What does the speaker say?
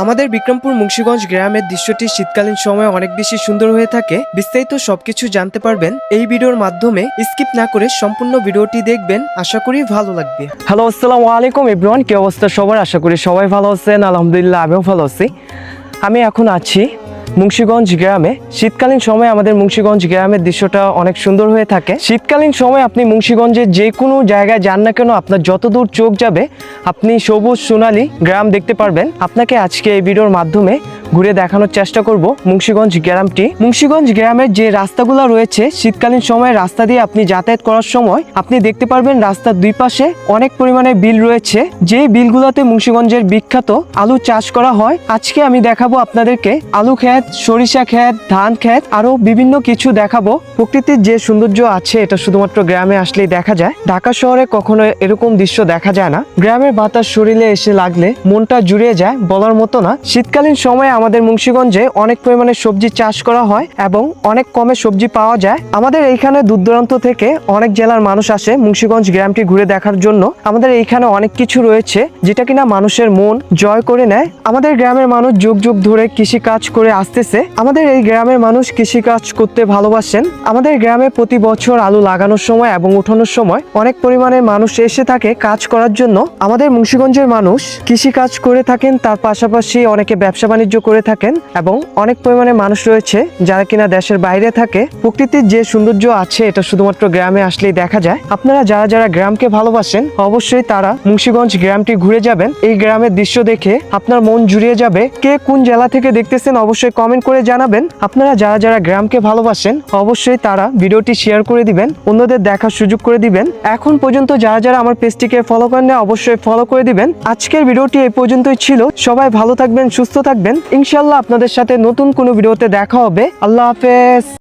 আমাদের বিক্রমপুর মুন্সিগঞ্জ গ্রামের দৃশ্যটি শীতকালীন সময়ে অনেক বেশি সুন্দর হয়ে থাকে। বিস্তারিত সবকিছু জানতে পারবেন এই ভিডিওর মাধ্যমে। স্কিপ না করে সম্পূর্ণ ভিডিওটি দেখবেন, আশা করি ভালো লাগবে। হ্যালো, আসসালামু আলাইকুম এভরিওয়ান। কি অবস্থা সবার? আশা করি সবাই ভালো আছেন। আলহামদুলিল্লাহ, আমিও ভালো আছি। আমি এখন আছি মুন্সিগঞ্জ গ্রামে। শীতকালীন সময় আমাদের মুন্সিগঞ্জ গ্রামের দৃশ্যটা অনেক সুন্দর হয়ে থাকে। শীতকালীন সময় আপনি মুন্সিগঞ্জের যে কোনো জায়গায় যান না কেন, আপনার যতদূর চোখ যাবে আপনি সবুজ সোনালী গ্রাম দেখতে পারবেন। আপনাকে আজকে এই ভিডিওর মাধ্যমে ঘুরে দেখানোর চেষ্টা করব মুন্সিগঞ্জ গ্রামটি। মুন্সিগঞ্জ গ্রামের যে রাস্তাগুলো রয়েছে, শীতকালীন সময় রাস্তা দিয়ে আপনি যাতায়াত করার সময় আপনি দেখতে পারবেন রাস্তার দুই পাশে অনেক পরিমাণে বিল রয়েছে। যে বিলগুলোতে মুন্সিগঞ্জের বিখ্যাত আলু চাষ করা হয়। আজকে আমি দেখাবো আপনাদেরকে আলু ক্ষেত, সরিষা ক্ষেত, ধান ক্ষেত, আরো বিভিন্ন কিছু দেখাবো। প্রকৃতির যে সৌন্দর্য আছে এটা শুধুমাত্র গ্রামে আসলেই দেখা যায়। ঢাকা শহরে কখনো এরকম দৃশ্য দেখা যায় না। গ্রামের বাতাস শরীরে এসে লাগলে মনটা জুড়িয়ে যায়, বলার মতো না। শীতকালীন সময়ে আমাদের মুন্সিগঞ্জে অনেক পরিমাণে সবজি চাষ করা হয় এবং অনেক কমে সবজি পাওয়া যায়। আমাদের এইখানে দূর দূরান্ত থেকে অনেক জেলার মানুষ আসে মুন্সিগঞ্জ গ্রামটি ঘুরে দেখার জন্য। আমাদের এইখানে অনেক কিছু রয়েছে যেটা কিনা মানুষের মন জয় করে নেয়। আমাদের গ্রামের মানুষ যুগ যুগ ধরে কৃষি কাজ করে আসতেছে। আমাদের এই গ্রামের মানুষ কৃষি কাজ করতে ভালোবাসেন। আমাদের গ্রামে প্রতি বছর আলু লাগানোর সময় এবং উঠানোর সময় অনেক পরিমাণে মানুষ এসে থাকে কাজ করার জন্য। আমাদের মুন্সিগঞ্জের মানুষ কৃষি কাজ করে থাকেন, তার পাশাপাশি অনেকে ব্যবসা বাণিজ্য করে থাকেন এবং অনেক পরিমাণে মানুষ রয়েছে যারা কিনা দেশের বাইরে থাকে। প্রকৃতির যে সৌন্দর্য আছে এটা শুধুমাত্র গ্রামে আসলেই দেখা যায়। আপনারা যারা যারা গ্রামকে ভালোবাসেন অবশ্যই তারা মুন্সিগঞ্জ গ্রামটি ঘুরে যাবেন। এই গ্রামের দৃশ্য দেখে আপনার মন জুড়িয়ে যাবে। কে কোন জেলা থেকে দেখতেছেন অবশ্যই কমেন্ট করে জানাবেন। আপনারা যারা যারা গ্রামকে ভালোবাসেন অবশ্যই তারা ভিডিওটি শেয়ার করে দিবেন, অন্যদের দেখার সুযোগ করে দিবেন। এখন পর্যন্ত যারা যারা আমার পেজটিকে ফলো করেন না অবশ্যই ফলো করে দিবেন। আজকের ভিডিওটি এই পর্যন্তই ছিল। সবাই ভালো থাকবেন, সুস্থ থাকবেন। ইনশাআল্লাহ আপনাদের সাথে নতুন কোনো ভিডিওতে দেখা হবে। আল্লাহ হাফেজ।